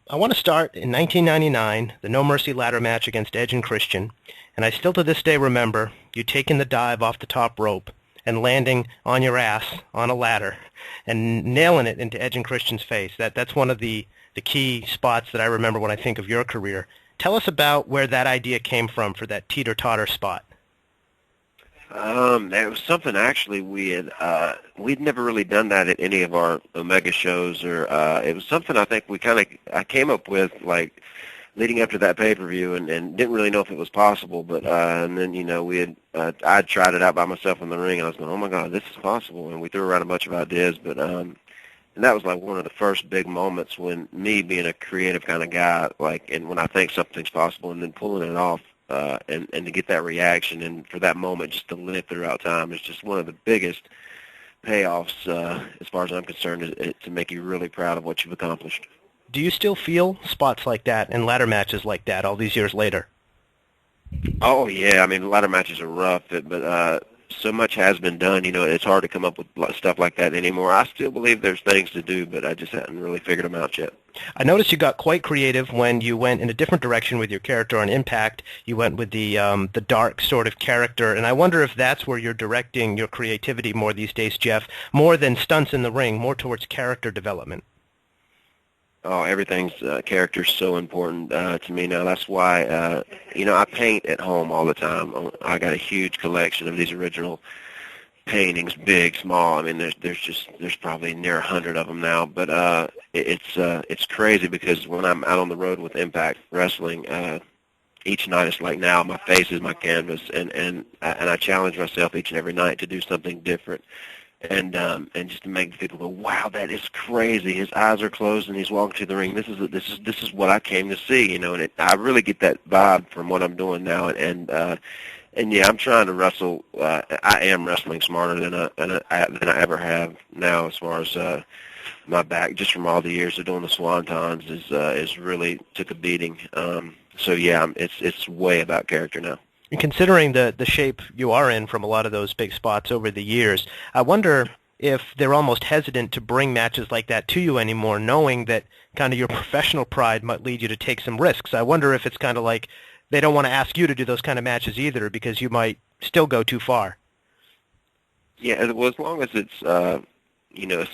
I want to start in 1999, the No Mercy ladder match against Edge and Christian, and I still to this day remember you taking the dive off the top rope and landing on your ass on a ladder and nailing it into Edge and Christian's face. That's one of the key spots that I remember when I think of your career. Tell us about where that idea came from for that teeter-totter spot. That was something actually we'd never really done that at any of our Omega shows, or it was something I think I came up with like leading up to that pay-per-view, and didn't really know if it was possible, but and then I'd tried it out by myself in the ring, and I was going, oh my God, this is possible, and we threw around a bunch of ideas, but and that was like one of the first big moments when me being a creative kind of guy, like, and when I think something's possible, and then pulling it off. And to get that reaction and for that moment just to live throughout time is just one of the biggest payoffs as far as I'm concerned to make you really proud of what you've accomplished. Do you still feel spots like that and ladder matches like that all these years later? Oh yeah, I mean a lot of matches are rough, but so much has been done. You know, it's hard to come up with stuff like that anymore. I still believe there's things to do, but I just haven't really figured them out yet. I noticed you got quite creative when you went in a different direction with your character on Impact. You went with the dark sort of character, and I wonder if that's where you're directing your creativity more these days, Jeff, more than stunts in the ring, more towards character development. Oh, everything's character's so important to me now. That's why I paint at home all the time. I got a huge collection of these original paintings, big, small. I mean, there's probably near 100 of them now. But it's crazy because when I'm out on the road with Impact Wrestling, each night it's like now my face is my canvas, and I challenge myself each and every night to do something different. And just to make people go, wow, that is crazy. His eyes are closed and he's walking to the ring. This is what I came to see, you know. And I really get that vibe from what I'm doing now. And yeah, I'm trying to wrestle. I am wrestling smarter than I ever have now, as far as my back, just from all the years of doing the swantons, is really took a beating. So yeah, it's way about character now. And considering the shape you are in from a lot of those big spots over the years, I wonder if they're almost hesitant to bring matches like that to you anymore, knowing that kind of your professional pride might lead you to take some risks. I wonder if it's kind of like they don't want to ask you to do those kind of matches either because you might still go too far. Yeah, well, as long as it's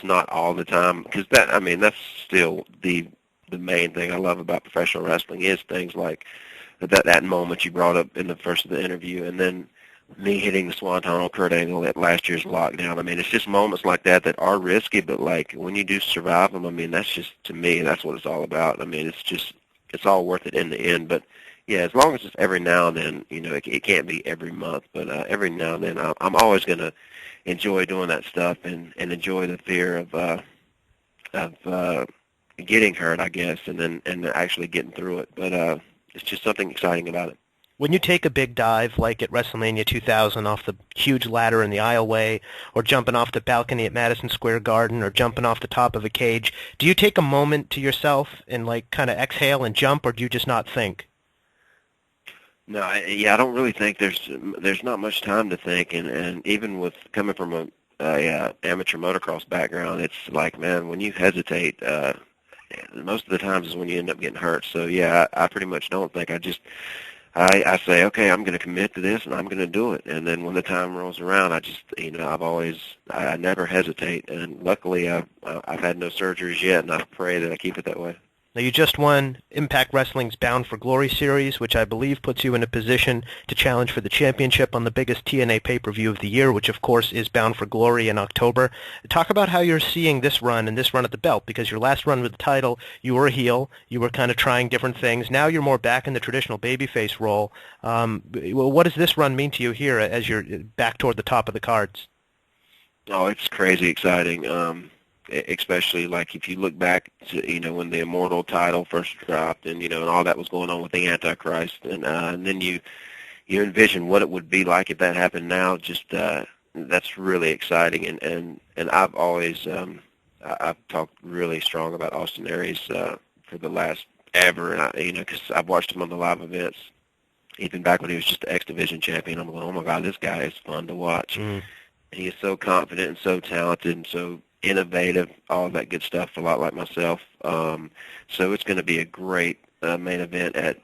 not all the time, because I mean, that's still the main thing I love about professional wrestling is things like that moment you brought up in the first of the interview, and then me hitting the swanton on Kurt Angle at last year's lockdown. I mean, it's just moments like that are risky, but like when you do survive them, I mean, that's just, to me, that's what it's all about. I mean, it's all worth it in the end. But yeah, as long as it's every now and then, it can't be every month, but every now and then, I'm always gonna enjoy doing that stuff and enjoy the fear of getting hurt, I guess, and actually getting through it. But it's just something exciting about it. When you take a big dive, like at WrestleMania 2000 off the huge ladder in the aisleway, or jumping off the balcony at Madison Square Garden, or jumping off the top of a cage, do you take a moment to yourself and like kind of exhale and jump, or do you just not think? No, I don't really think there's not much time to think, and even with coming from a amateur motocross background, it's like, man, when you hesitate, most of the times is when you end up getting hurt. So yeah, I pretty much don't think. I say, okay, I'm going to commit to this and I'm going to do it. And then when the time rolls around, I never hesitate. And luckily, I've had no surgeries yet, and I pray that I keep it that way. Now, you just won Impact Wrestling's Bound for Glory series, which I believe puts you in a position to challenge for the championship on the biggest TNA pay-per-view of the year, which, of course, is Bound for Glory in October. Talk about how you're seeing this run and this run at the belt, because your last run with the title, you were a heel, you were kind of trying different things. Now you're more back in the traditional babyface role. What does this run mean to you here as you're back toward the top of the cards? Oh, it's crazy exciting. Especially like if you look back to when the Immortal title first dropped, and all that was going on with the Antichrist, and then you envision what it would be like if that happened now. Just that's really exciting, and I've always I've talked really strong about Austin Aries for the last ever, and because I've watched him on the live events even back when he was just the X Division champion. I'm going, oh my God, this guy is fun to watch. He is so confident and so talented and so innovative, all that good stuff, a lot like myself. So it's going to be a great main event at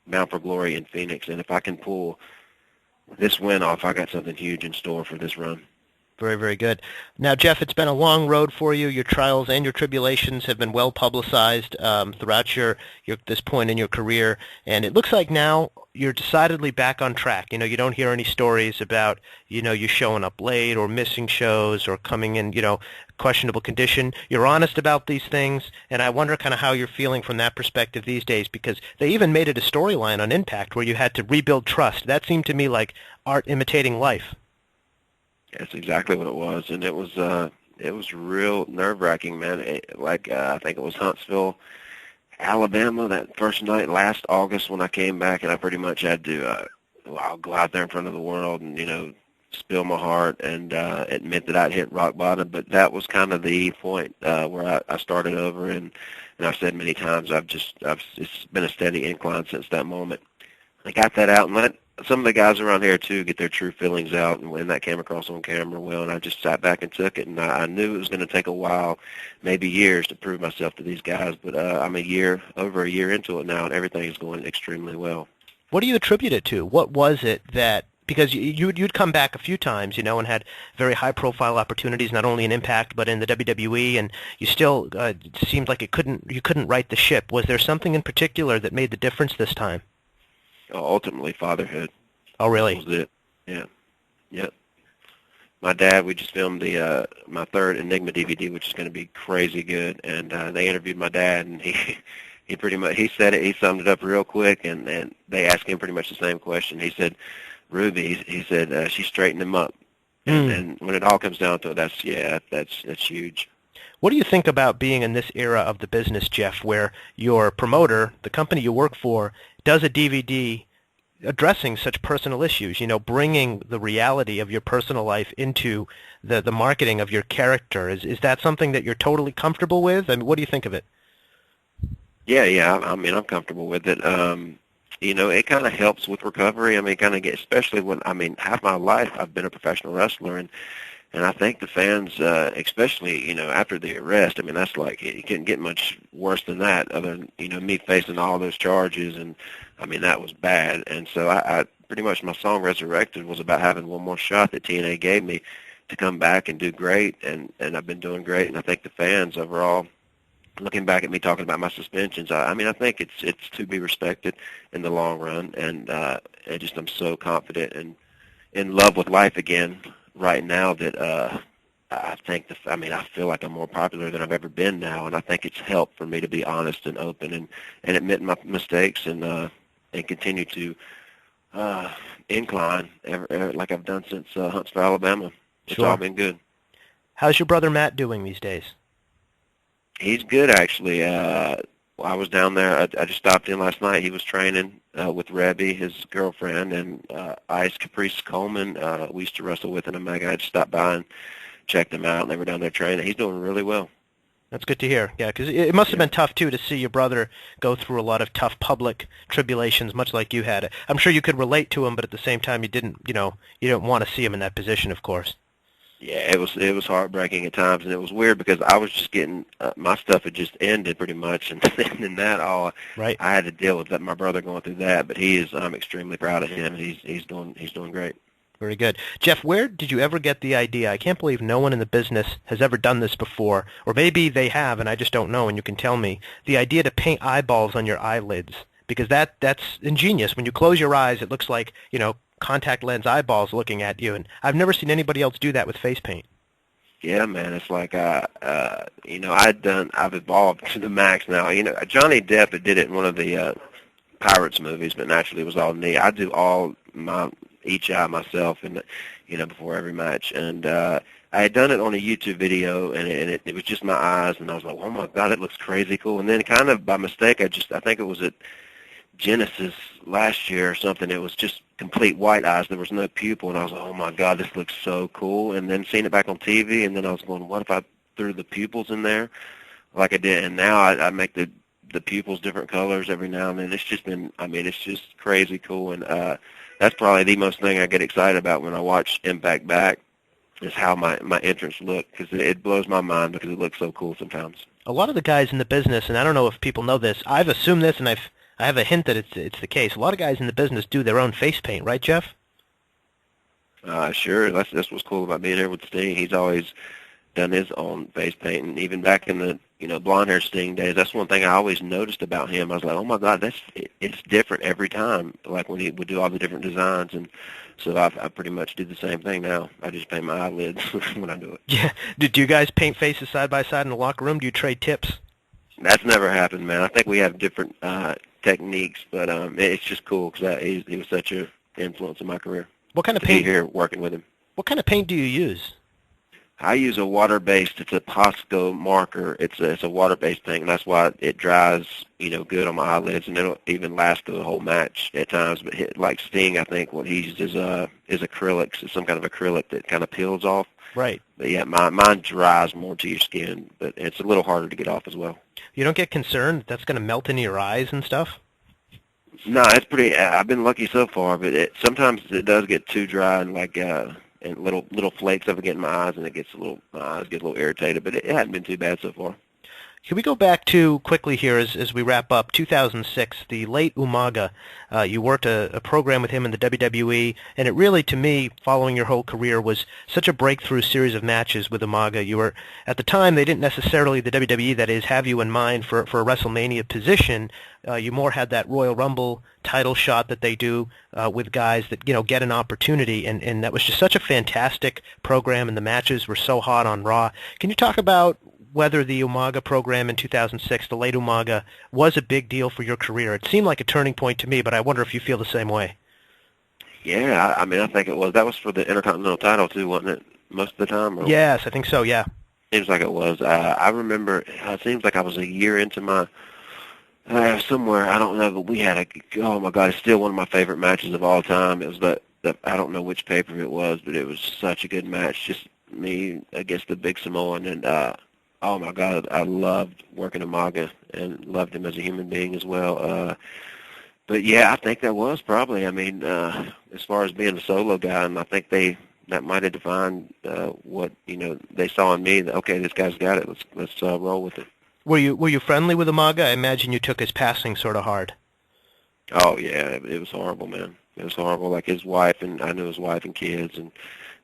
Bound for Glory in Phoenix. And if I can pull this win off, I got something huge in store for this run. Very, very good. Now, Jeff, it's been a long road for you. Your trials and your tribulations have been well publicized throughout your this point in your career, and it looks like now you're decidedly back on track. You know, you don't hear any stories about, you know, you showing up late or missing shows or coming in, you know, questionable condition. You're honest about these things, and I wonder kind of how you're feeling from that perspective these days, because they even made it a storyline on Impact where you had to rebuild trust. That seemed to me like art imitating life. That's exactly what it was, and it was real nerve-wracking, man. I think it was Huntsville, Alabama, that first night last August when I came back, and I pretty much had to I'll go out there in front of the world and, you know, spill my heart and admit that I'd hit rock bottom. But that was kind of the point where I started over, and I've said many times it's been a steady incline since that moment. I got that out and let some of the guys around here too get their true feelings out, and when that came across on camera well, and I just sat back and took it, and I knew it was going to take a while, maybe years, to prove myself to these guys, but I'm over a year into it now, and everything is going extremely well. What do you attribute it to? What was it that, because you'd come back a few times, you know, and had very high-profile opportunities, not only in Impact but in the WWE, and you still seemed like you couldn't right the ship. Was there something in particular that made the difference this time? Ultimately, fatherhood. Oh, really? That was it. Yeah. Yep. My dad, we just filmed my third Enigma DVD, which is going to be crazy good, and they interviewed my dad, and he pretty much, he said it, he summed it up real quick, and they asked him pretty much the same question. He said, Ruby, he said, she straightened him up. And when it all comes down to it, that's huge. What do you think about being in this era of the business, Jeff, where your promoter, the company you work for, does a DVD addressing such personal issues, you know, bringing the reality of your personal life into the marketing of your character? Is that something that you're totally comfortable with? I mean, what do you think of it? Yeah. I mean, I'm comfortable with it. You know, it kind of helps with recovery. I mean, especially when, I mean, half my life I've been a professional wrestler, and I think the fans, especially, you know, after the arrest, I mean, that's like, it couldn't get much worse than that, other than, you know, me facing all those charges, and, I mean, that was bad. And so I pretty much, my song Resurrected was about having one more shot that TNA gave me to come back and do great, and I've been doing great, and I think the fans overall, looking back at me talking about my suspensions, I mean, I think it's to be respected in the long run, and I'm so confident and in love with life again right now that I feel like I'm more popular than I've ever been now, and I think it's helped for me to be honest and open and admit my mistakes and continue to incline like I've done since Huntsville, Alabama. It's all been good. How's your brother Matt doing these days? He's good, actually. I was down there. I just stopped in last night. He was training with Rebby, his girlfriend, and Ice Caprice Coleman. We used to wrestle with in Omega. I just stopped by and checked them out, and they were down there training. He's doing really well. That's good to hear. Yeah, because it must have been tough, too, to see your brother go through a lot of tough public tribulations, much like you had. I'm sure you could relate to him, but at the same time, you didn't want to see him in that position, of course. Yeah, it was heartbreaking at times, and it was weird because I was just getting my stuff had just ended pretty much, and then that all right. I had to deal with that, my brother going through that. But I'm extremely proud of him. He's doing great. Very good. Jeff, where did you ever get the idea? I can't believe no one in the business has ever done this before, or maybe they have and I just don't know, and you can tell me. The idea to paint eyeballs on your eyelids, because that's ingenious. When you close your eyes, it looks like, you know, contact lens eyeballs looking at you, and I've never seen anybody else do that with face paint. Yeah, man, it's like you know, I've evolved to the max now. You know, Johnny Depp did it in one of the Pirates movies, but naturally it was all me. I do each eye myself, and you know, before every match, and I had done it on a YouTube video, and it was just my eyes, and I was like, oh my God, it looks crazy cool. And then kind of by mistake, I think it was at Genesis last year or something, it was just complete white eyes. There was no pupil, and I was like, oh my God, this looks so cool. And then seeing it back on TV, and then I was going, what if I threw the pupils in there like I did? And now I make the pupils different colors every now and then. It's just been, I mean, it's just crazy cool. And that's probably the most thing I get excited about when I watch Impact back, is how my entrance looked, because it blows my mind because it looks so cool sometimes. A lot of the guys in the business, and I don't know if people know this, I've assumed this, and I have a hint that it's the case. A lot of guys in the business do their own face paint, right, Jeff? Sure, that's what's cool about being here with Sting. He's always done his own face paint, and even back in the blonde hair Sting days, that's one thing I always noticed about him. I was like, oh my God, it's different every time. Like when he would do all the different designs, and so I pretty much do the same thing now. I just paint my eyelids when I do it. Yeah. Do you guys paint faces side by side in the locker room? Do you trade tips? That's never happened, man. I think we have different techniques, but it's just cool because he was such an influence in my career. What kind of To paint? be here working with him. What kind of paint do you use? I use a water-based. It's a Posco marker. It's a water-based thing, and that's why it dries, good on my eyelids, and it'll even last through the whole match at times. But like Sting, I think what he uses is acrylics. It's some kind of acrylic that kind of peels off. Right. But yeah, mine dries more to your skin, but it's a little harder to get off as well. You don't get concerned that that's going to melt into your eyes and stuff? No, it's pretty. I've been lucky so far, but sometimes it does get too dry and and little flakes of it get in my eyes, and my eyes get a little irritated. But it hasn't been too bad so far. Can we go back to quickly here as we wrap up 2006, the late Umaga? You worked a program with him in the WWE, and it really, to me, following your whole career, was such a breakthrough series of matches with Umaga. You were, at the time, they didn't necessarily, the WWE that is, have you in mind for a WrestleMania position. You more had that Royal Rumble title shot that they do with guys that get an opportunity, and that was just such a fantastic program, and the matches were so hot on Raw. Can you talk about whether the Umaga program in 2006, the late Umaga, was a big deal for your career? It seemed like a turning point to me, but I wonder if you feel the same way. Yeah, I mean, I think it was. That was for the Intercontinental title, too, wasn't it, most of the time? Or? Yes, I think so, yeah. Seems like it was. I remember, it seems like I was a year into my, somewhere, I don't know, but we had oh my God, it's still one of my favorite matches of all time. It was I don't know which pay-per-view it was, but it was such a good match, just me against the Big Samoan, and oh my God, I loved working Umaga and loved him as a human being as well. But yeah, I think that was probably, I mean, as far as being a solo guy, and I think that might have defined what, they saw in me, that, okay, this guy's got it, let's roll with it. Were you friendly with Umaga? I imagine you took his passing sort of hard. Oh yeah, it was horrible, man. It was horrible. Like his wife, and I knew his wife and kids, and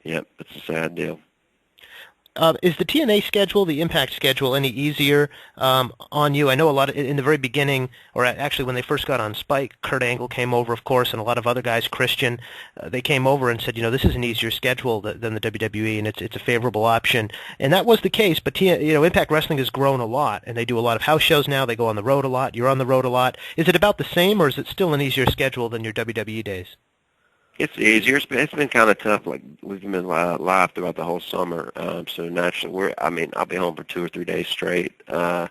yeah, it's a sad deal. Is the TNA schedule, the Impact schedule, any easier on you? I know a lot in the very beginning, or actually when they first got on Spike, Kurt Angle came over, of course, and a lot of other guys, Christian, they came over and said, this is an easier schedule than the WWE, and it's a favorable option. And that was the case, but Impact Wrestling has grown a lot, and they do a lot of house shows now. They go on the road a lot. You're on the road a lot. Is it about the same, or is it still an easier schedule than your WWE days? It's easier. It's been kind of tough. Like we've been live throughout the whole summer, so naturally I'll be home for 2 or 3 days straight. But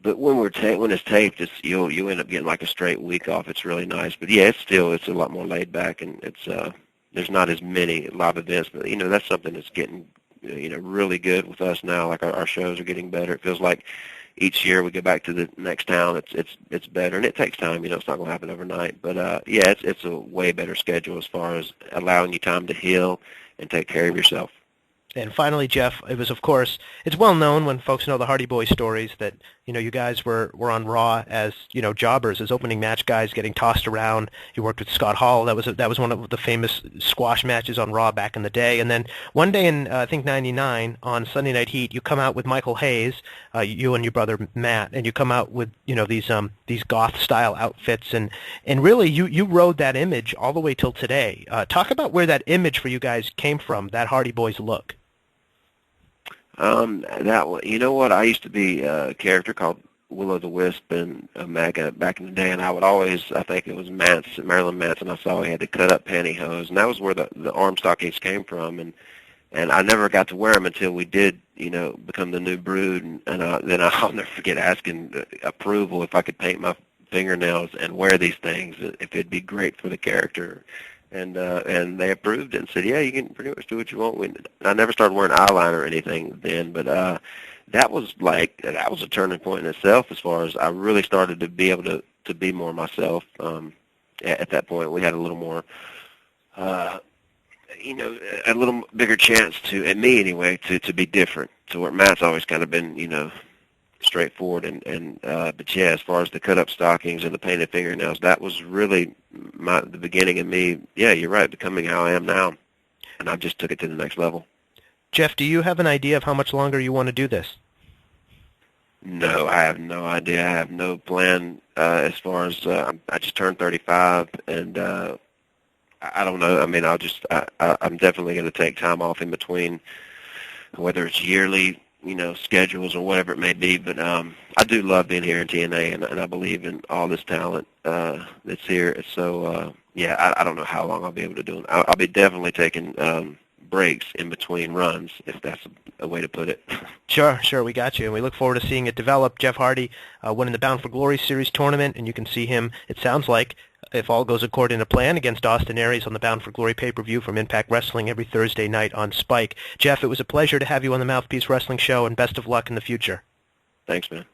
when when it's taped, you end up getting like a straight week off. It's really nice. But yeah, it's a lot more laid back, and it's there's not as many live events. But that's something that's getting really good with us now. Like our shows are getting better. It feels like each year we go back to the next town, it's better, and it takes time. It's not going to happen overnight, but yeah, it's a way better schedule as far as allowing you time to heal and take care of yourself. And finally, Jeff, it was, of course, it's well known when folks know the Hardy Boys stories that, you guys were on Raw as, jobbers, as opening match guys getting tossed around. You worked with Scott Hall. That was one of the famous squash matches on Raw back in the day. And then one day in, I think, 99, on Sunday Night Heat, you come out with Michael Hayes, you and your brother Matt, and you come out with, these goth-style outfits. And really, you rode that image all the way till today. Talk about where that image for you guys came from, that Hardy Boys look. You know what? I used to be a character called Will the Wisp in Omega back in the day, and I think it was Marilyn Manson, I saw he had the cut-up pantyhose, and that was where the arm stockings came from, and I never got to wear them until we did, become the New Brood, and then I'll never forget asking approval if I could paint my fingernails and wear these things, if it'd be great for the character. And they approved it and said, yeah, you can pretty much do what you want. I never started wearing eyeliner or anything then, but that was a turning point in itself as far as I really started to be able to be more myself. At that point, we had a little more a little bigger chance to, at me anyway, to be different. To where Matt's always kind of been, straightforward, but yeah, as far as the cut-up stockings and the painted fingernails, that was really the beginning of me. Yeah, you're right, becoming how I am now, and I just took it to the next level. Jeff, do you have an idea of how much longer you want to do this? No, I have no idea. I have no plan as far as I just turned 35, and I don't know. I mean, I'm definitely going to take time off in between, whether it's yearly, schedules or whatever it may be. But I do love being here in TNA, and I believe in all this talent that's here. So, yeah, I don't know how long I'll be able to do it. I'll be definitely taking breaks in between runs, if that's a way to put it. Sure, we got you, and we look forward to seeing it develop. Jeff Hardy winning the Bound for Glory Series tournament, and you can see him, it sounds like, if all goes according to plan, against Austin Aries on the Bound for Glory pay-per-view from Impact Wrestling every Thursday night on Spike. Jeff, it was a pleasure to have you on the Mouthpiece Wrestling Show, and best of luck in the future. Thanks, man.